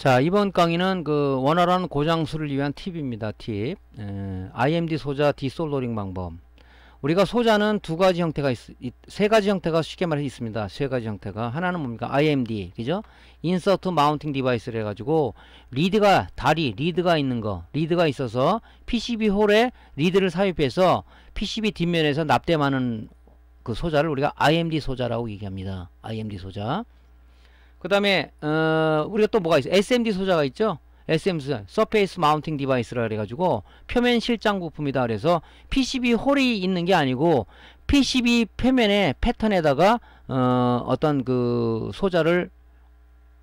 자, 이번 강의는 그 원활한 고장수를 위한 팁입니다. 팁. IMD 소자 디솔더링 방법. 우리가 소자는 세 가지 형태가 쉽게 말해서 있습니다. 세 가지 형태가. 하나는 뭡니까? IMD. 그죠? 인서트 마운팅 디바이스를 해가지고, 리드가 있는 거. 리드가 있어서 PCB 홀에 리드를 삽입해서 PCB 뒷면에서 납땜하는 그 소자를 우리가 IMD 소자라고 얘기합니다. IMD 소자. 그 다음에 우리가 또 뭐가 있어요? SMD 소자가 있죠? SMD 소자, Surface Mounting Device라 그래가지고 표면 실장 부품이다. 그래서 PCB 홀이 있는 게 아니고 PCB 표면의 패턴에다가 어떤 그 소자를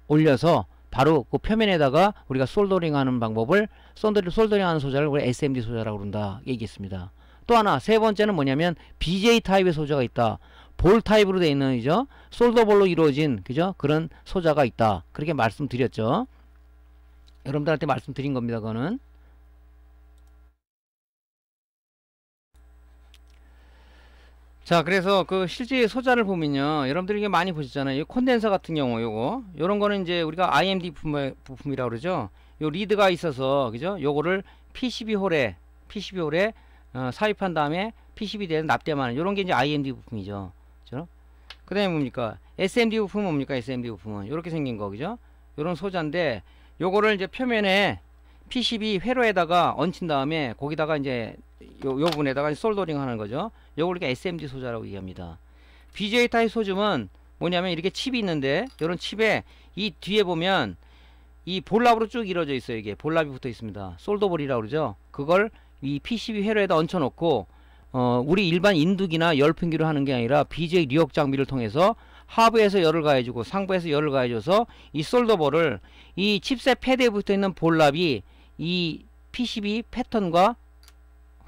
올려서 바로 그 표면에다가 우리가 솔더링하는 방법을 솔더링하는 소자를 우리가 SMD 소자라고 그런다 얘기했습니다. 또 하나 세 번째는 뭐냐면 BJ 타입의 소자가 있다. 볼 타입으로 되어 있는, 그죠? 솔더볼로 이루어진, 그죠? 그런 소자가 있다. 그렇게 말씀드렸죠. 여러분들한테 말씀드린 겁니다. 그거는. 자, 그래서 그 실제 소자를 보면요. 여러분들이 이게 많이 보셨잖아요. 이 콘덴서 같은 경우, 요런 거는 이제 우리가 IMD 부품이라고 그러죠. 요 리드가 있어서, 그죠? 요거를 PCB 홀에 삽입한 다음에 PCB에 납땜하는, 요런 게 이제 IMD 부품이죠. 그 다음에 뭡니까? SMD 부품은 뭡니까? SMD 부품은 요렇게 생긴 거, 그죠? 요런 소자인데 요거를 이제 표면에 PCB 회로에다가 얹힌 다음에 거기다가 이제 요 부분에다가 솔더링 하는 거죠. 요걸 우리가 SMD 소자라고 얘기합니다. BJ 타입 소줌은 뭐냐면 이렇게 칩이 있는데 요런 칩에 이 뒤에 보면 이 볼랍으로 쭉 이루어져 있어요. 이게 볼랍이 붙어 있습니다. 솔더볼이라고 그러죠. 그걸 이 PCB 회로에다 얹혀 놓고 우리 일반 인두기나 열풍기로 하는 게 아니라 BJ 리역 장비를 통해서 하부에서 열을 가해주고 상부에서 열을 가해줘서 이 솔더볼을 이 칩셋 패드에 붙어있는 볼랍이 이 PCB 패턴과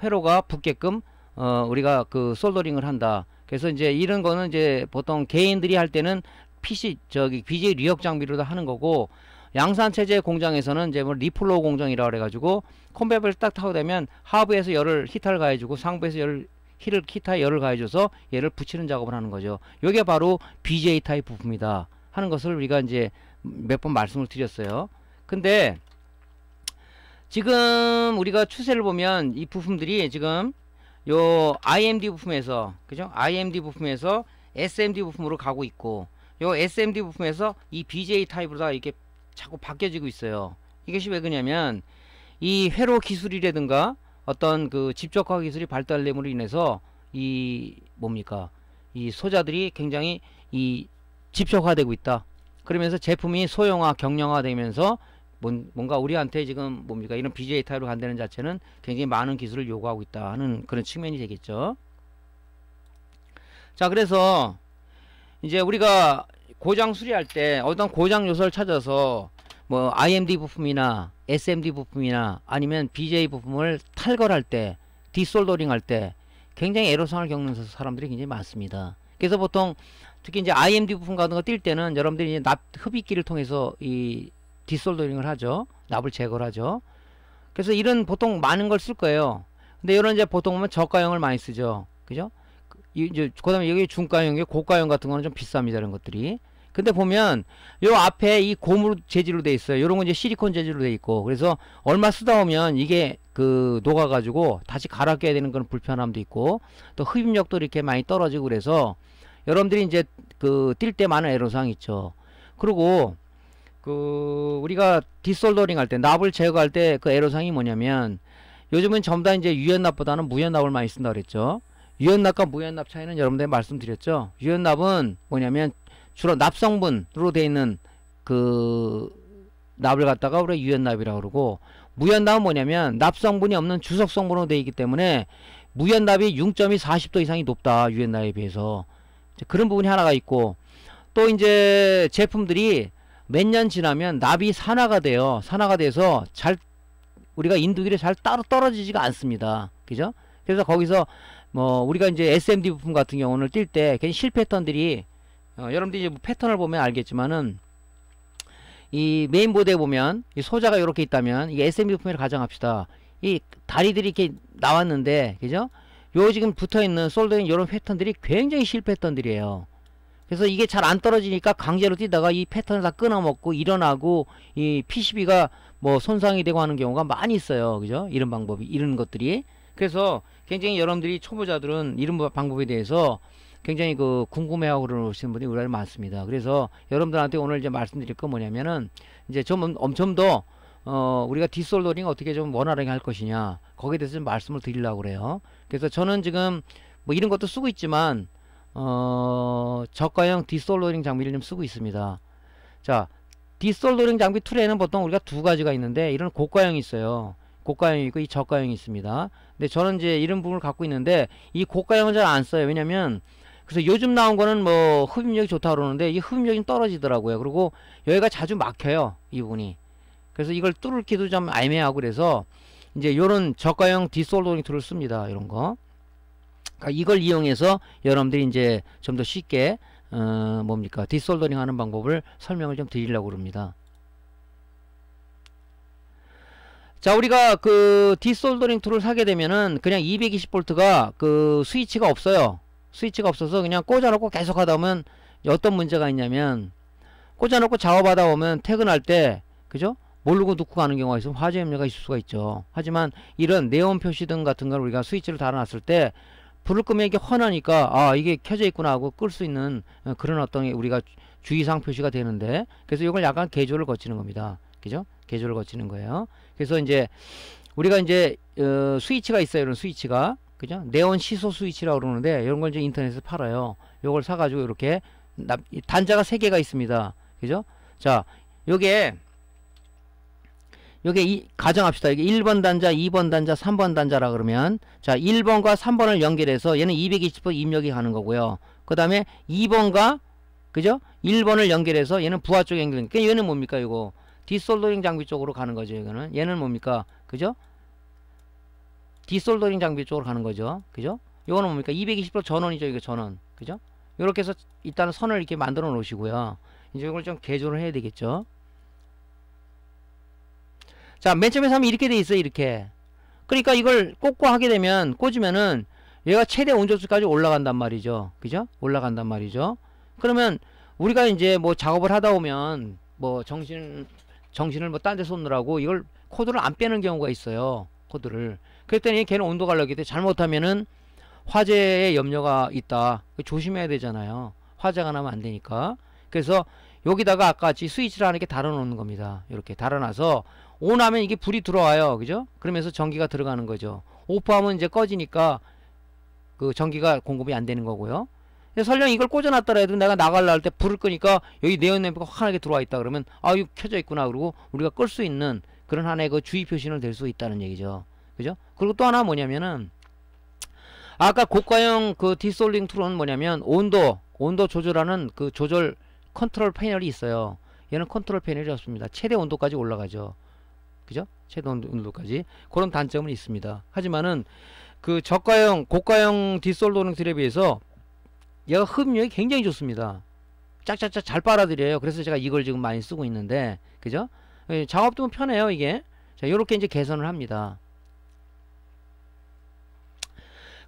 회로가 붙게끔 우리가 그 솔더링을 한다. 그래서 이제 이런 거는 이제 보통 개인들이 할 때는 BJ 리역 장비로 하는 거고, 양산체제 공장에서는 이제 뭐 리플로우 공정이라 그래가지고 콘베버를 딱 타고 되면 하부에서 히터를 가해주고 상부에서 히터에 열을 가해줘서 얘를 붙이는 작업을 하는 거죠. 이게 바로 BJ 타입 부품이다 하는 것을 우리가 이제 몇 번 말씀을 드렸어요. 근데 지금 우리가 추세를 보면 이 부품들이 지금 요 IMD 부품에서, 그죠? IMD 부품에서 SMD 부품으로 가고 있고, 요 SMD 부품에서 이 BJ 타입으로 다 이렇게 자꾸 바뀌어지고 있어요. 이것이 왜 그러냐면 이 회로 기술이라든가 어떤 그 집적화 기술이 발달됨으로 인해서 이 소자들이 굉장히 이 집적화되고 있다. 그러면서 제품이 소형화, 경량화 되면서 뭔가 우리한테 지금 이런 BJ 타입으로 간다는 자체는 굉장히 많은 기술을 요구하고 있다 하는 그런 측면이 되겠죠. 자, 그래서 이제 우리가 고장 수리할 때 어떤 고장 요소를 찾아서 뭐 IMD 부품이나 SMD 부품이나 아니면 BJ 부품을 탈거할 때, 디솔더링 할 때 굉장히 애로사항을 겪는 사람들이 굉장히 많습니다. 그래서 보통 특히 이제 IMD 부품 같은 거 뛸 때는 여러분들이 이제 흡입기를 통해서 이 디솔더링을 하죠. 납을 제거를 하죠. 그래서 이런 보통 많은 걸 쓸 거예요. 근데 이런 이제 보통 보면 저가형을 많이 쓰죠. 그죠? 이제 그다음에 여기 중가형, 고가형 같은 거는 좀 비쌉니다. 이런 것들이. 근데 보면 요 앞에 이 고무 재질로 돼 있어요. 요런 건 이제 실리콘 재질로 돼 있고, 그래서 얼마 쓰다 보면 이게 그 녹아가지고 다시 갈아 껴야 되는 그런 불편함도 있고, 또 흡입력도 이렇게 많이 떨어지고, 그래서 여러분들이 이제 그 뛸 때 많은 애로사항이 있죠. 그리고 그 우리가 디솔더링 할 때, 납을 제거할 때 그 애로사항이 뭐냐면 요즘은 전부 다 이제 유연납보다는 무연납을 많이 쓴다 그랬죠. 유연납과 무연납 차이는 여러분들 말씀드렸죠. 유연납은 뭐냐면 주로 납성분으로 되어 있는 그 납을 갖다가 우리가 유연납이라고 그러고, 무연납은 뭐냐면 납성분이 없는 주석성분으로 되어 있기 때문에 무연납이 융점이 40도 이상이 높다. 유연납에 비해서. 그런 부분이 하나가 있고, 또 이제 제품들이 몇 년 지나면 납이 산화가 돼요. 산화가 돼서 우리가 인두기를 잘 따로 떨어지지가 않습니다. 그죠? 그래서 거기서 뭐 우리가 이제 SMD 부품 같은 경우는 뛸 때 괜히 실 패턴들이 여러분들이 이제 패턴을 보면 알겠지만은 이 메인보드에 보면 이 소자가 이렇게 있다면 이게 SMD 부품이라 가정합시다. 이 다리들이 이렇게 나왔는데, 그죠? 요 지금 붙어있는 솔더링 요런 패턴들이 굉장히 실 패턴들이에요. 그래서 이게 잘 안 떨어지니까 강제로 뛰다가 이 패턴을 다 끊어먹고 일어나고 이 PCB가 뭐 손상이 되고 하는 경우가 많이 있어요. 그죠? 이런 방법이, 이런 것들이. 그래서 굉장히 여러분들이 초보자들은 이런 방법에 대해서 굉장히 그 궁금해하고 그러시는 분이 우리가 많습니다. 그래서 여러분들한테 오늘 이제 말씀드릴 건 뭐냐면은 이제 좀 더 우리가 디솔더링 어떻게 좀 원활하게 할 것이냐, 거기에 대해서 좀 말씀을 드리려고 그래요. 그래서 저는 지금 뭐 이런 것도 쓰고 있지만 저가형 디솔더링 장비를 좀 쓰고 있습니다. 자, 디솔더링 장비 툴에는 보통 우리가 두 가지가 있는데, 이런 고가형이 있어요. 고가형이 있고 이 저가형이 있습니다. 근데 저는 이제 이런 부분을 갖고 있는데, 이 고가형은 잘 안 써요. 왜냐면 그래서 요즘 나온 거는 뭐 흡입력이 좋다 그러는데 이 흡입력이 떨어지더라고요. 그리고 여기가 자주 막혀요, 이 부분이. 그래서 이걸 뚫기도 좀 애매하고, 그래서 이제 요런 저가형 디솔더링 툴을 씁니다. 이런 거. 그러니까 이걸 이용해서 여러분들이 이제 좀 더 쉽게 뭡니까, 디솔더링 하는 방법을 설명을 좀 드리려고 그럽니다. 자, 우리가 그 디솔더링 툴을 사게 되면은 그냥 220V가 그 스위치가 없어요. 스위치가 없어서 그냥 꽂아놓고 계속 하다 보면 어떤 문제가 있냐면, 꽂아놓고 작업하다 보면 퇴근할 때, 그죠? 모르고 놓고 가는 경우가 있으면 화재 염려가 있을 수가 있죠. 하지만 이런 네온 표시등 같은 걸 우리가 스위치를 달아놨을 때 불을 끄면 이게 환하니까 아, 이게 켜져 있구나 하고 끌 수 있는 그런 어떤 우리가 주의사항 표시가 되는데, 그래서 이걸 약간 개조를 거치는 겁니다. 그죠? 개조를 거치는 거예요. 그래서 이제 우리가 이제 스위치가 있어요. 이런 스위치가, 그죠? 네온 시소 스위치라고 그러는데 이런 걸 이제 인터넷에서 팔아요. 요걸 사가지고 이렇게 단자가 3개가 있습니다. 그죠? 자, 요게 가정합시다. 이게 1번 단자, 2번 단자, 3번 단자라 그러면, 자, 1번과 3번을 연결해서 얘는 220V 입력이 가는 거고요. 그 다음에 2번과, 그죠? 1번을 연결해서 얘는 부하 쪽에 연결되니까 얘는 뭡니까, 이거? 디솔더링 장비 쪽으로 가는 거죠, 이거는. 얘는 뭡니까? 그죠? 디솔더링 장비 쪽으로 가는 거죠. 그죠? 이거는 뭡니까? 220V 전원이죠, 이거 전원. 그죠? 이렇게 해서 일단은 선을 이렇게 만들어 놓으시고요. 이제 이걸 좀 개조를 해야 되겠죠. 자, 맨 처음에 하면 이렇게 돼 있어요, 이렇게. 그러니까 이걸 꽂고 하게 되면, 꽂으면은 얘가 최대 온도수까지 올라간단 말이죠. 그죠? 올라간단 말이죠. 그러면 우리가 이제 뭐 작업을 하다 보면 뭐 정신을 뭐 딴 데 쏟느라고 이걸 코드를 안 빼는 경우가 있어요. 코드를. 그랬더니 걔는 온도 관리하기 때문에 잘못하면은 화재의 염려가 있다. 조심해야 되잖아요. 화재가 나면 안 되니까. 그래서 여기다가 아까 같이 스위치를 하나 이렇게 달아 놓는 겁니다. 이렇게 달아놔서 온하면 이게 불이 들어와요. 그죠? 그러면서 전기가 들어가는 거죠. 오프하면 이제 꺼지니까 그 전기가 공급이 안 되는 거고요. 설령 이걸 꽂아놨더라 해도 내가 나가려 할 때 불을 끄니까 여기 네온 램프가 환하게 들어와 있다 그러면 아, 이거 켜져 있구나. 그러고 우리가 끌 수 있는 그런 하나의 그 주의 표시는 될 수 있다는 얘기죠. 그죠? 그리고 또 하나 뭐냐면은, 아까 고가형 그 디솔딩 툴은 뭐냐면 온도 조절하는 그 조절 컨트롤 패널이 있어요. 얘는 컨트롤 패널이 없습니다. 최대 온도까지 올라가죠. 그죠? 최대 온도까지. 그런 단점은 있습니다. 하지만은 그 고가형 디솔더링 툴에 비해서 얘가 흡입력이 굉장히 좋습니다. 짝짝짝 잘 빨아들여요. 그래서 제가 이걸 지금 많이 쓰고 있는데, 그죠? 작업도 편해요, 이게. 자, 요렇게 이제 개선을 합니다.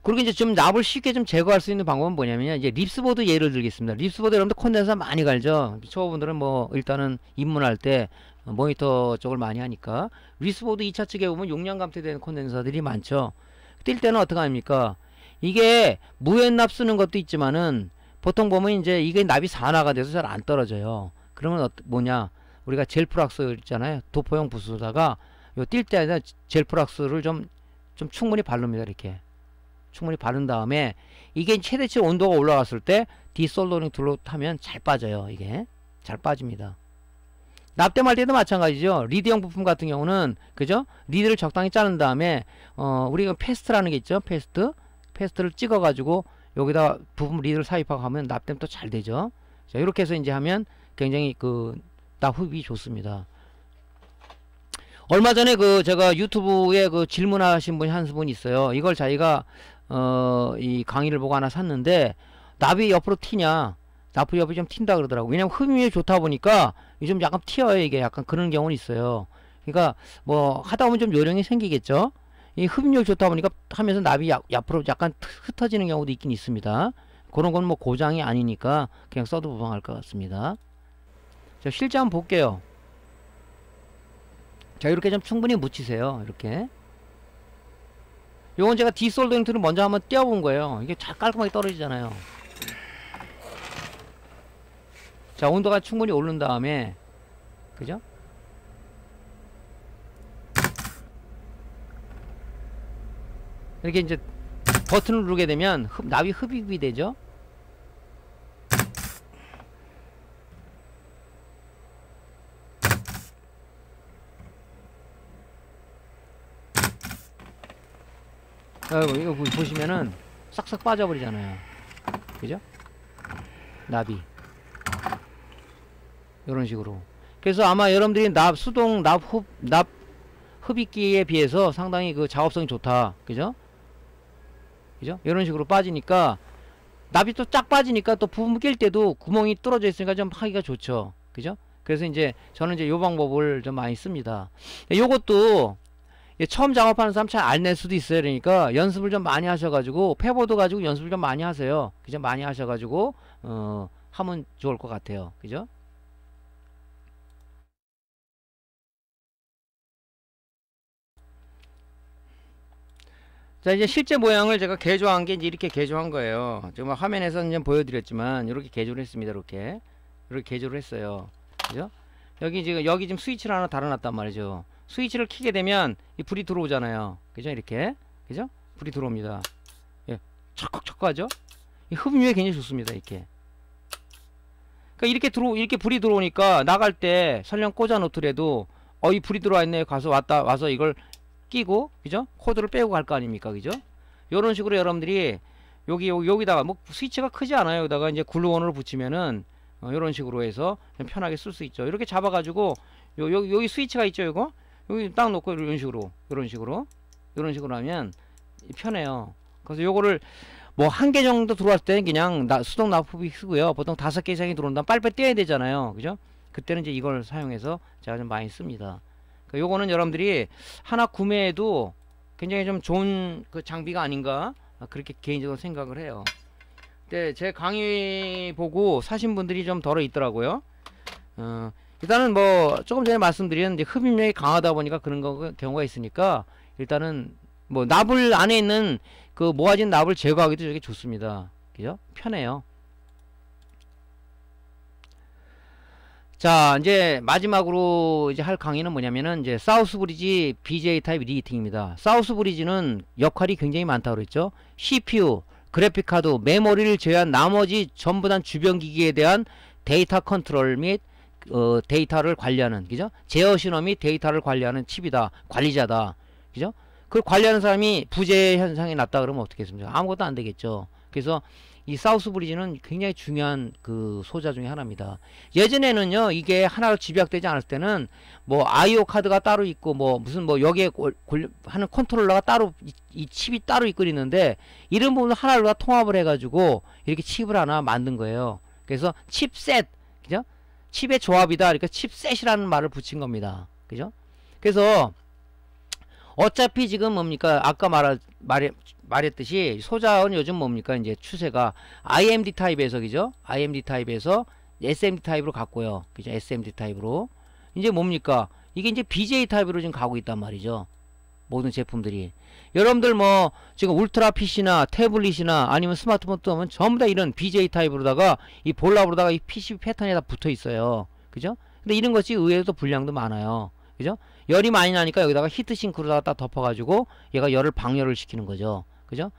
그리고 이제 좀 납을 쉽게 좀 제거할 수 있는 방법은 뭐냐면요. 이제 립스보드 예를 들겠습니다. 립스보드 여러분들 콘덴서 많이 갈죠? 초보분들은 뭐 일단은 입문할 때 모니터 쪽을 많이 하니까 립스보드 2차 측에 보면 용량 감퇴되는 콘덴서들이 많죠. 뛸 때는 어떻게 합니까? 이게 무연납 쓰는 것도 있지만은 보통 보면 이제 이게 납이 산화가 돼서 잘 안 떨어져요. 그러면 뭐냐? 우리가 젤프락스 있잖아요. 도포형 부스다가 요 뛸 때 젤프락스를 좀 충분히 바릅니다. 이렇게. 충분히 바른 다음에 이게 최대치 온도가 올라갔을 때 디솔더링 툴로 타면 잘 빠져요. 이게 잘 빠집니다. 납땜할 때도 마찬가지죠. 리드형 부품 같은 경우는, 그죠? 리드를 적당히 자른 다음에 우리가 페스트라는 게 있죠. 페스트를 찍어 가지고 여기다 부품 리드를 삽입하고 하면 납땜 또 잘 되죠. 자, 이렇게 해서 이제 하면 굉장히 그 납 흡입이 좋습니다. 얼마 전에 그 제가 유튜브에 그 질문하신 분이 한 분 있어요. 이걸 자기가 이 강의를 보고 하나 샀는데 납이 옆으로 튀냐, 납이 옆이 좀 튄다 그러더라고. 왜냐면 흡입이 좋다 보니까 좀 약간 튀어요. 이게 약간 그런 경우는 있어요. 그러니까 뭐 하다 보면 좀 요령이 생기겠죠. 이 흡입력이 좋다 보니까 하면서 납이 옆으로 약간 흩어지는 경우도 있긴 있습니다. 그런 건 뭐 고장이 아니니까 그냥 써도 무방할 것 같습니다. 자, 실제 한번 볼게요. 자, 이렇게 좀 충분히 묻히세요. 이렇게. 요건 제가 디솔더링 툴을 먼저 한번 떼어본 거예요. 이게 잘 깔끔하게 떨어지잖아요. 자, 온도가 충분히 오른 다음에, 그죠? 이렇게 이제 버튼을 누르게 되면 납이 흡입이 되죠. 이거 보시면은 싹싹 빠져버리잖아요. 그죠? 납이 이런 식으로. 그래서 아마 여러분들이 수동 납 흡입기에 비해서 상당히 그 작업성이 좋다. 그죠? 그죠? 이런 식으로 빠지니까 납이 또 쫙 빠지니까 또 부품 낄 때도 구멍이 뚫어져 있으니까 좀 하기가 좋죠. 그죠? 그래서 이제 저는 이제 요 방법을 좀 많이 씁니다. 요것도 처음 작업하는 사람 잘 안 낼 수도 있어요. 그러니까 연습을 좀 많이 하셔가지고 패보드 가지고 연습을 좀 많이 하세요. 그죠? 많이 하셔가지고 하면 좋을 것 같아요. 그죠? 자, 이제 실제 모양을 제가 개조한 게 이제 이렇게 개조한 거예요. 지금 화면에서 이제 보여드렸지만 이렇게 개조를 했습니다. 이렇게 개조를 했어요. 그죠? 여기 지금 스위치를 하나 달아놨단 말이죠. 스위치를 켜게 되면 이 불이 들어오잖아요. 그죠? 이렇게. 그죠? 불이 들어옵니다. 예. 척척척하죠? 이 흡입력이 굉장히 좋습니다. 이렇게. 그러니까 이렇게 불이 들어오니까 나갈 때 설령 꽂아 놓더라도 이 불이 들어와 있네. 와서 이걸 끼고, 그죠? 코드를 빼고 갈 거 아닙니까? 그죠? 요런 식으로 여러분들이 여기다가 뭐 스위치가 크지 않아요. 여기다가 이제 글루건으로 붙이면은 요런 식으로 해서 편하게 쓸 수 있죠. 이렇게 잡아가지고 여기 스위치가 있죠. 이거 여기 딱 놓고 이런 식으로 하면 편해요. 그래서 요거를 뭐 한 개 정도 들어왔을 때는 그냥 수동 납흡이 쓰고요. 보통 5개 이상이 들어온다면 빨리빨리 떼야 되잖아요. 그죠? 그때는 이제 이걸 사용해서 제가 좀 많이 씁니다. 요거는 여러분들이 하나 구매해도 굉장히 좀 좋은 그 장비가 아닌가 그렇게 개인적으로 생각을 해요. 근데 제 강의 보고 사신 분들이 좀 덜어 있더라고요. 일단은 뭐 조금 전에 말씀드린 이제 흡입력이 강하다 보니까 그런 경우가 있으니까 일단은 뭐 납을 안에 있는 그 모아진 납을 제거하기도 되게 좋습니다. 그죠? 편해요. 자, 이제 마지막으로 이제 할 강의는 뭐냐면은 이제 사우스 브리지 BGA 타입 리히팅입니다. 사우스 브리지는 역할이 굉장히 많다고 그랬죠. CPU, 그래픽 카드, 메모리를 제외한 나머지 전부 다 주변 기기에 대한 데이터 컨트롤 및 데이터를 관리하는, 그죠? 제어 신호 및 데이터를 관리하는 칩이다. 관리자다. 그죠? 그걸 관리하는 사람이 부재 현상이 났다 그러면 어떻게 했습니까? 아무것도 안 되겠죠. 그래서 이 사우스 브리지는 굉장히 중요한 그 소자 중에 하나입니다. 예전에는요, 이게 하나로 집약되지 않을 때는 뭐 IO 카드가 따로 있고 뭐 무슨 뭐 여기에 하는 컨트롤러가 따로 이 칩이 따로 있고 있는데 이런 부분을 하나로 다 통합을 해가지고 이렇게 칩을 하나 만든 거예요. 그래서 칩셋, 그죠? 칩의 조합이다. 그러니까 칩셋이라는 말을 붙인 겁니다. 그죠? 그래서 어차피 지금 뭡니까? 아까 말했듯이 소자는 요즘 뭡니까? 이제 추세가 IMD 타입에서, 그죠? IMD 타입에서 SMD 타입으로 갔고요. 그죠? SMD 타입으로. 이제 뭡니까? 이게 이제 BGA 타입으로 지금 가고 있단 말이죠. 모든 제품들이. 여러분들 뭐 지금 울트라 PC나 태블릿이나 아니면 스마트폰 뜨면 전부 다 이런 BGA 타입으로다가 이 볼랍으로다가 이 PCB 패턴에 다 붙어 있어요. 그죠? 근데 이런 것이 의외로 불량도 많아요. 그죠? 열이 많이 나니까 여기다가 히트싱크로다가 딱 덮어가지고 얘가 열을 방열을 시키는 거죠. 그죠?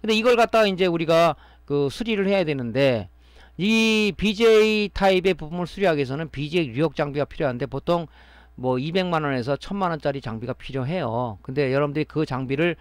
근데 이걸 갖다가 이제 우리가 그 수리를 해야 되는데 이 BGA 타입의 부품을 수리하기 위해서는 BGA 유역 장비가 필요한데 보통 뭐 200만원에서 1000만원짜리 장비가 필요해요. 근데 여러분들이 그 장비를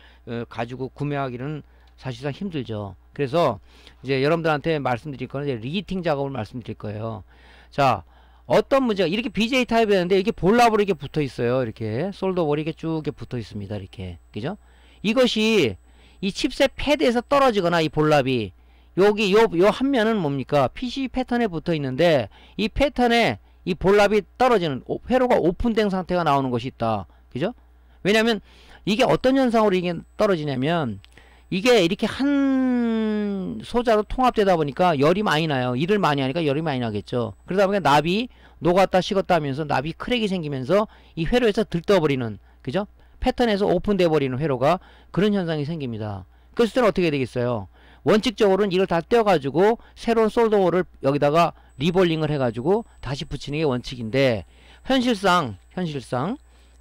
가지고 구매하기는 사실상 힘들죠. 그래서 이제 여러분들한테 말씀드릴 거는 이제 리히팅 작업을 말씀드릴 거예요. 자, 어떤 문제가 이렇게 BGA 타입이었는데 이게 볼랍으로 이렇게 붙어 있어요. 이렇게 솔더볼이 이렇게 쭉 이렇게 붙어 있습니다. 이렇게. 그죠? 이것이 이 칩셋 패드에서 떨어지거나 이 볼랍이 여기 요 한 면은 뭡니까? PC 패턴에 붙어 있는데 이 패턴에 이 볼랍이 떨어지는 회로가 오픈된 상태가 나오는 것이 있다. 그죠? 왜냐면 이게 어떤 현상으로 이게 떨어지냐면 이게 이렇게 한 소자로 통합되다 보니까 열이 많이 나요. 일을 많이 하니까 열이 많이 나겠죠. 그러다 보니까 납이 녹았다 식었다 하면서 납이 크랙이 생기면서 이 회로에서 들떠버리는, 그죠? 패턴에서 오픈돼 버리는 회로가, 그런 현상이 생깁니다. 그랬을 때는 어떻게 되겠어요? 원칙적으로는 이걸 다 떼어가지고 새로운 솔더홀을 여기다가 리볼링을 해가지고 다시 붙이는 게 원칙인데, 현실상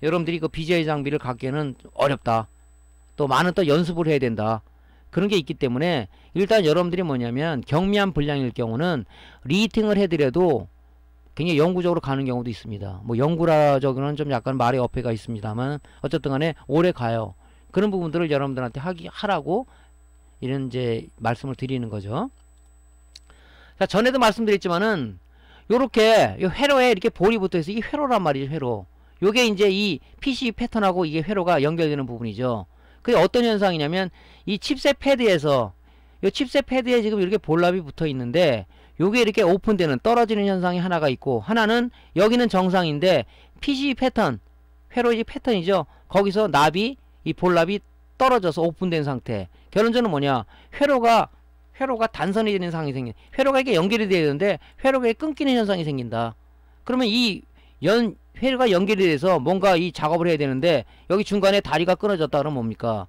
여러분들이 그 BGA 장비를 갖기에는 어렵다. 또 많은 또 연습을 해야 된다. 그런 게 있기 때문에 일단 여러분들이 뭐냐면 경미한 불량일 경우는 리히팅을 해드려도 굉장히 영구적으로 가는 경우도 있습니다. 뭐 영구라적으로는 좀 약간 말의 어폐가 있습니다만 어쨌든 간에 오래 가요. 그런 부분들을 여러분들한테 하라고 이런 이제 말씀을 드리는 거죠. 자, 전에도 말씀드렸지만은 요렇게 요 회로에 이렇게 볼이 붙어 있어. 이 회로란 말이죠, 회로. 요게 이제 이 PC 패턴하고 이게 회로가 연결되는 부분이죠. 그게 어떤 현상이냐면 이 칩셋 패드에서, 요 칩셋 패드에 지금 이렇게 볼랍이 붙어 있는데 요게 이렇게 오픈되는, 떨어지는 현상이 하나가 있고, 하나는 여기는 정상인데 PC 패턴, 회로의 패턴이죠. 거기서 납이, 이 볼랍이 떨어져서 오픈된 상태. 결론적으로 뭐냐, 회로가 단선이 되는 상황이 생긴, 회로가 이렇게 연결이 되어야 되는데 회로가 끊기는 현상이 생긴다. 그러면 이 회로가 연결이 돼서 뭔가 이 작업을 해야 되는데 여기 중간에 다리가 끊어졌다 그러면 뭡니까?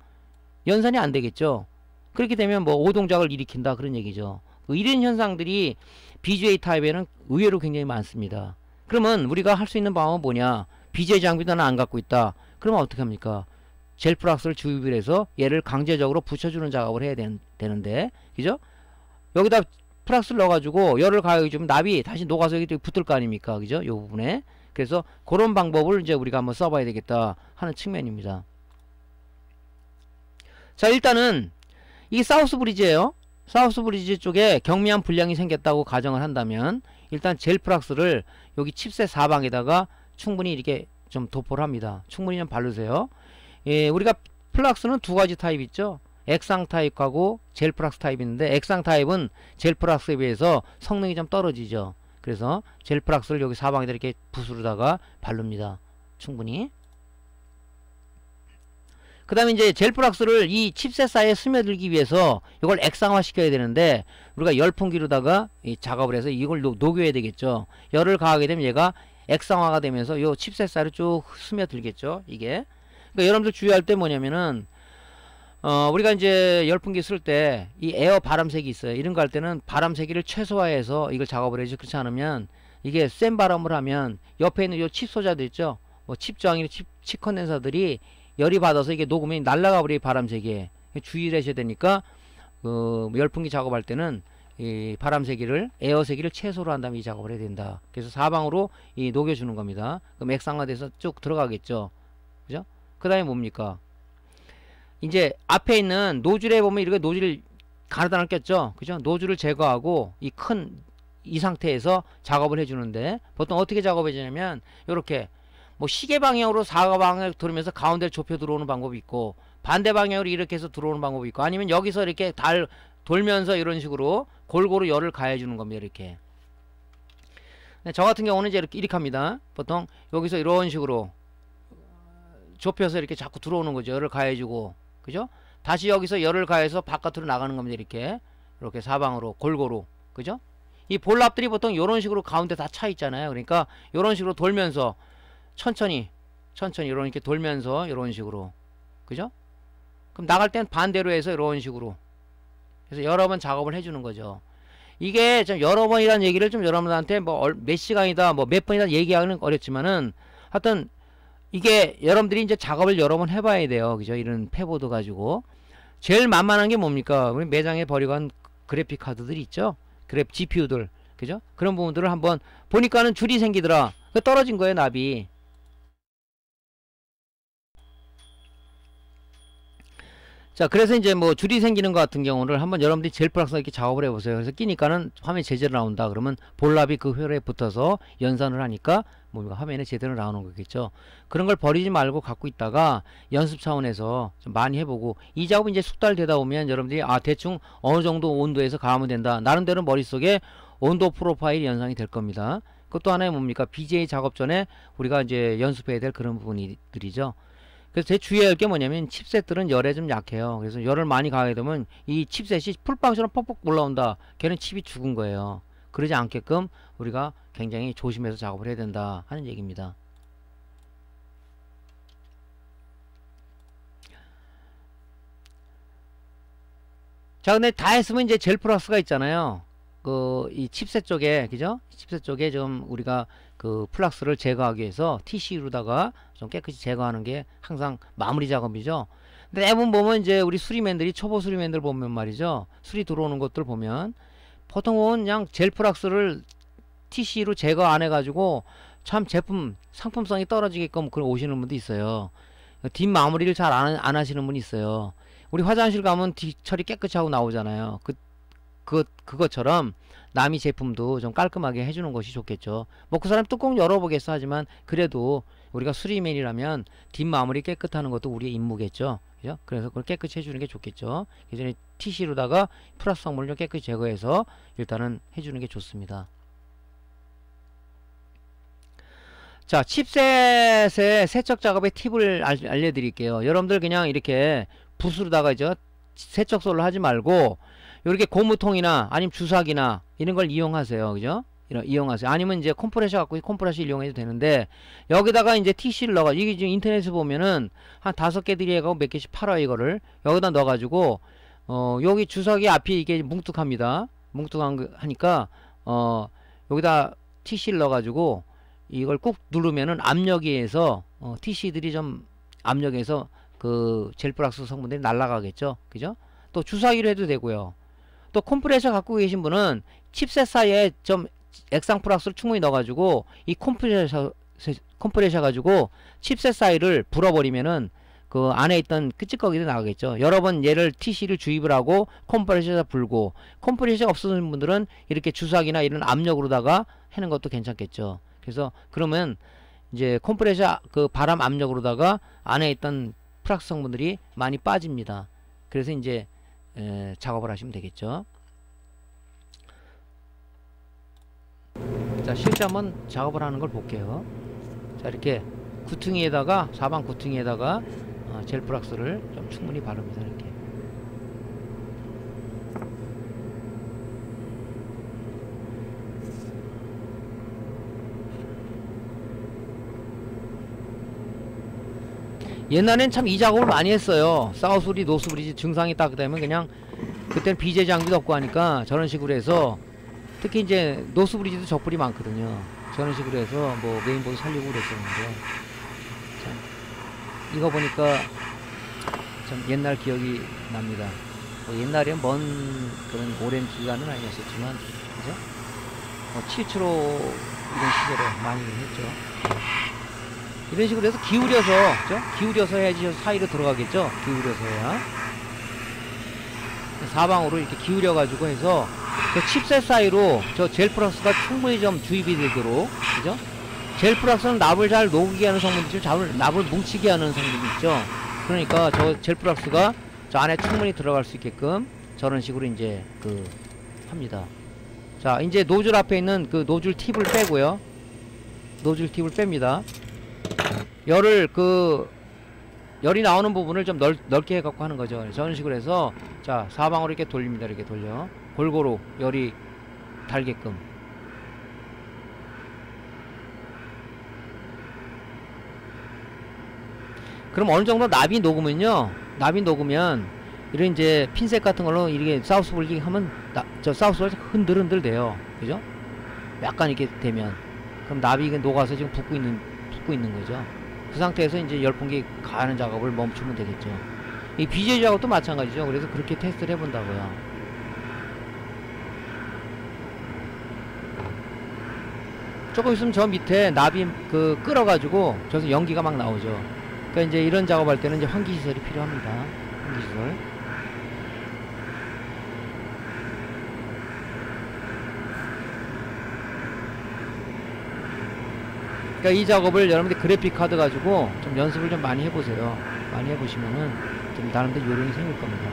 연산이 안 되겠죠. 그렇게 되면 뭐 오동작을 일으킨다, 그런 얘기죠. 이런 현상들이 BGA 타입에는 의외로 굉장히 많습니다. 그러면 우리가 할 수 있는 방법은 뭐냐? BGA 장비도 하나 안 갖고 있다. 그러면 어떻게 합니까? 젤 플락스를 주입을 해서 얘를 강제적으로 붙여주는 작업을 해야 되는데, 그죠? 여기다 플락스를 넣어가지고 열을 가해주면 납이 다시 녹아서 여기 붙을 거 아닙니까? 그죠? 이 부분에. 그래서 그런 방법을 이제 우리가 한번 써봐야 되겠다 하는 측면입니다. 자, 일단은 이 사우스 브리지예요. 사우스 브리지 쪽에 경미한 불량이 생겼다고 가정을 한다면 일단 젤 플락스를 여기 칩셋 사방에다가 충분히 이렇게 좀 도포를 합니다. 충분히 좀 바르세요. 예, 우리가 플락스는 두 가지 타입 있죠. 액상 타입하고 젤 플락스 타입이 있는데, 액상 타입은 젤 플락스에 비해서 성능이 좀 떨어지죠. 그래서 젤 플락스를 여기 사방에다 이렇게 붓으로다가 바릅니다. 충분히. 그 다음에 이제 젤 플락스를 이 칩셋 사이에 스며들기 위해서 이걸 액상화 시켜야 되는데, 우리가 열풍기로다가 이 작업을 해서 이걸 녹여야 되겠죠. 열을 가하게 되면 얘가 액상화가 되면서 요 칩셋 사이로 쭉 스며들겠죠, 이게. 그러니까 여러분들 주의할 때 뭐냐면은 우리가 이제 열풍기 쓸 때 이 에어 바람색이 있어요. 이런 거 할 때는 바람세기를 최소화해서 이걸 작업을 해야지. 그렇지 않으면 이게 센 바람을 하면 옆에 있는 요 칩 소자들 있죠, 뭐 칩 저항이나 칩 컨덴서들이 열이 받아서 이게 녹으면 날아가 버려요, 바람세기에. 주의를 하셔야 되니까 열풍기 작업할 때는 이 바람세기를, 에어세기를 최소로 한 다음에 이 작업을 해야 된다. 그래서 사방으로 이 녹여주는 겁니다. 그럼 액상화돼서 쭉 들어가겠죠, 그죠? 그 다음에 뭡니까? 이제 앞에 있는 노즐에 보면 이렇게 노즐 가르다를 꼈죠, 그죠? 노즐을 제거하고 이 상태에서 작업을 해주는데, 보통 어떻게 작업해 주냐면 요렇게 뭐 시계 방향으로 사방을 돌면서 가운데를 좁혀 들어오는 방법이 있고, 반대 방향으로 이렇게 해서 들어오는 방법이 있고, 아니면 여기서 이렇게 돌면서 이런 식으로 골고루 열을 가해 주는 겁니다. 이렇게. 저 같은 경우는 이제 이렇게 합니다. 보통 여기서 이런 식으로 좁혀서 이렇게 자꾸 들어오는 거죠. 열을 가해주고, 그죠? 다시 여기서 열을 가해서 바깥으로 나가는 겁니다. 이렇게 사방으로 골고루, 그죠? 이 볼랍들이 보통 이런 식으로 가운데 다 차 있잖아요. 그러니까 이런 식으로 돌면서 천천히 이렇게 돌면서 이런 식으로, 그죠? 그럼 나갈 땐 반대로 해서 이런 식으로 해서 여러 번 작업을 해주는 거죠. 이게 좀 여러 번이라는 얘기를 좀 여러분들한테 뭐 몇 시간이다 뭐 몇 번이다 얘기하는 어렵지만은 하여튼 이게 여러분들이 이제 작업을 여러 번 해봐야 돼요, 그죠? 이런 패보드 가지고 제일 만만한 게 뭡니까? 우리 매장에 버리고 간 그래픽 카드들 있죠, GPU들, 그죠? 그런 부분들을 한번 보니까는 줄이 생기더라. 떨어진 거예요, 납이. 자, 그래서 이제 뭐 줄이 생기는 것 같은 경우를 한번 여러분들이 젤 플락스 이렇게 작업을 해보세요. 그래서 끼니까는 화면이 제대로 나온다. 그러면 볼랍이 그 회로에 붙어서 연산을 하니까 뭔가 화면에 제대로 나오는 거겠죠. 그런 걸 버리지 말고 갖고 있다가 연습 차원에서 좀 많이 해보고, 이 작업이 이제 숙달되다 보면 여러분들이 대충 어느 정도 온도에서 가하면 된다. 나름대로 머릿속에 온도 프로파일이 연상이 될 겁니다. 그것도 하나의 뭡니까? BGA 작업 전에 우리가 이제 연습해야 될 그런 부분들이죠. 그래서 제 주의해야 할 게 뭐냐면 칩셋들은 열에 좀 약해요. 그래서 열을 많이 가하게 되면 이 칩셋이 풀빵처럼 퍽퍽 올라온다. 걔는 칩이 죽은 거예요. 그러지 않게끔 우리가 굉장히 조심해서 작업을 해야 된다 하는 얘기입니다. 자, 근데 다 했으면 이제 젤 플러스가 있잖아요. 이 칩셋 쪽에, 그죠? 칩셋 쪽에 좀 우리가 그 플락스를 제거하기 위해서 TC로다가 좀 깨끗이 제거하는 게 항상 마무리 작업이죠. 근데 대부분 보면 이제 우리 수리맨들이, 초보 수리맨들 보면 말이죠. 수리 들어오는 것들 보면 보통은 그냥 젤 플락스를 TC로 제거 안 해가지고 참 제품 상품성이 떨어지게끔 그런 오시는 분도 있어요. 뒷 마무리를 잘 안 하시는 분이 있어요. 우리 화장실 가면 뒷 처리 깨끗이 하고 나오잖아요. 그것처럼 남이 제품도 좀 깔끔하게 해주는 것이 좋겠죠. 뭐 그 사람 뚜껑 열어보겠어 하지만 그래도 우리가 수리맨이라면 뒷마무리 깨끗하는 것도 우리의 임무겠죠. 그죠? 그래서 그걸 깨끗이 해주는 게 좋겠죠. 예전에 TC로다가 플러스 성분을 좀 깨끗이 제거해서 일단은 해주는 게 좋습니다. 자, 칩셋의 세척 작업의 팁을 알려드릴게요. 여러분들 그냥 이렇게 붓으로다가 이제 세척솔로 하지 말고 이렇게 고무통이나 아니면 주사기나 이런 걸 이용하세요. 그죠? 이용하세요. 아니면 이제 컴프레셔 갖고 컴프레셔 이용해도 되는데 여기다가 이제 TC를 넣어가지고 이게 지금 인터넷에 보면은 한 5개들이 해가지고 몇 개씩 팔아요. 이거를 여기다 넣어가지고 여기 주사기 앞이 이게 뭉툭합니다. 뭉툭하니까 여기다 TC를 넣어가지고 이걸 꾹 누르면은 압력에 의해서 TC들이 좀 압력에서 그 젤플락스 성분들이 날아가겠죠. 그죠? 또 주사기로 해도 되고요. 또 컴프레셔 갖고 계신 분은 칩셋 사이에 좀 액상 플락스를 충분히 넣어가지고 이 컴프레셔 가지고 칩셋 사이를 불어버리면은 그 안에 있던 끄찌꺼기도 나가겠죠. 여러 번 얘를 TC를 주입을 하고 컴프레셔 불고, 컴프레셔가 없으신 분들은 이렇게 주사기나 이런 압력으로다가 하는 것도 괜찮겠죠. 그래서 그러면 이제 컴프레셔 그 바람 압력으로다가 안에 있던 플락스 성분들이 많이 빠집니다. 그래서 이제 작업을 하시면 되겠죠. 자, 실제 한번 작업을 하는 걸 볼게요. 자, 이렇게 구퉁이에다가 사방 구퉁이에다가 젤 플락스를 좀 충분히 바릅니다. 이렇게. 옛날엔 참 이 작업을 많이 했어요. 사우스브리지, 노스브리지 증상이 딱 되면 그냥 그때는 BJ 장비도 없고 하니까 저런 식으로 해서 특히 이제 노스브리지도 적불이 많거든요. 저런 식으로 해서 뭐 메인보드 살리고 그랬었는데 참 이거 보니까 참 옛날 기억이 납니다. 뭐 옛날에 먼 그런 오랜 기간은 아니었었지만 그죠? 치추로 이런 시절에 많이 했죠. 이런 식으로 해서 기울여서, 그죠? 기울여서 해야지 사이로 들어가겠죠? 기울여서 해야. 사방으로 이렇게 기울여가지고 해서, 저 칩셋 사이로 저 젤 플러스가 충분히 좀 주입이 되도록, 그죠? 젤 플러스는 납을 잘 녹이게 하는 성분이 있죠. 납을 뭉치게 하는 성분이 있죠. 그러니까 저 젤 플러스가 저 안에 충분히 들어갈 수 있게끔 저런 식으로 이제 합니다. 자, 이제 노즐 앞에 있는 그 노즐 팁을 빼고요. 노즐 팁을 뺍니다. 열이 나오는 부분을 좀 넓게 해갖고 하는 거죠. 저런 식으로 해서, 자, 사방으로 이렇게 돌립니다. 이렇게 돌려. 골고루 열이 달게끔. 그럼 어느 정도 납이 녹으면요. 납이 녹으면, 이런 이제 핀셋 같은 걸로 이렇게 사우스볼링 하면, 저 사우스볼링 흔들흔들 돼요. 그죠? 약간 이렇게 되면. 그럼 납이 녹아서 지금 붙고 있는 거죠. 그 상태에서 이제 열풍기 가는 작업을 멈추면 되겠죠. 이 BJ 작업도 마찬가지죠. 그래서 그렇게 테스트를 해본다고요. 조금 있으면 저 밑에 납이 끓어가지고 저기서 연기가 막 나오죠. 그러니까 이제 이런 작업할 때는 이제 환기시설이 필요합니다. 환기시설. 그러니까 이 작업을 여러분들 그래픽 카드 가지고 좀 연습을 좀 많이 해보세요. 많이 해보시면은 좀 나름대로 요령이 생길 겁니다.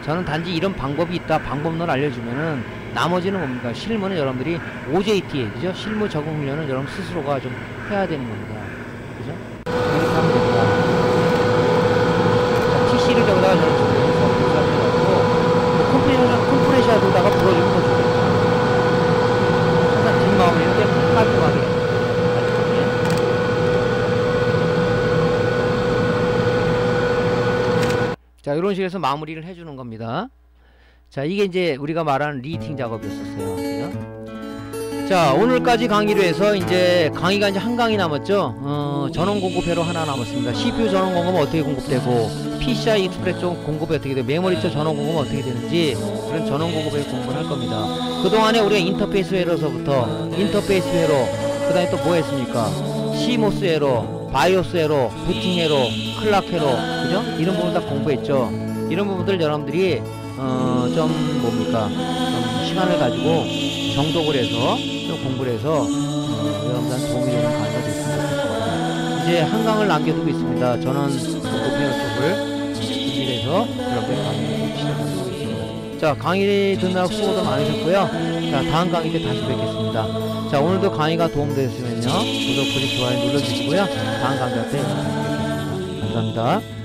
저는 단지 이런 방법이 있다, 방법론을 알려주면은 나머지는 뭡니까? 실무는 여러분들이 OJT, 그죠? 실무 적응 훈련은 여러분 스스로가 좀 해야 되는 겁니다. 그죠? 이렇게 하면 됩니다. 자, 이런 식으로 해서 마무리를 해주는 겁니다. 자, 이게 이제 우리가 말하는 리팅 작업이었었어요. 그죠? 자, 오늘까지 강의로 해서 이제 강의가 이제 한 강의 남았죠. 전원 공급회로 하나 남았습니다. CPU 전원 공급은 어떻게 공급되고, PCI 익스프레스 쪽 공급이 어떻게 되고, 메모리 쪽 전원 공급은 어떻게 되는지, 그런 전원 공급회 공부를 할 겁니다. 그동안에 우리가 인터페이스 회로서부터, 인터페이스 회로, 그 다음에 또 뭐 했습니까? CMOS 회로, 바이오스 회로, 부팅 회로, 클락 회로, 그죠? 이런 부분 다 공부했죠. 이런 부분들 여러분들이, 좀 뭡니까? 좀 시간을 가지고 정독을 해서, 좀 공부를 해서 여러분들한테 도움이 되는 강의가 됐으면 좋겠습니다. 이제 한강을 남겨두고 있습니다. 전원 공급회로 쪽을 준비해서 여러분들 강의를 시작하도록 하겠습니다. 자, 강의 듣느라 수고도 많으셨고요. 자, 다음 강의 때 다시 뵙겠습니다. 자, 오늘도 강의가 도움되셨으면요, 구독, 클릭, 좋아요 눌러주시고요. 다음 강의 때 뵙겠습니다. 감사합니다.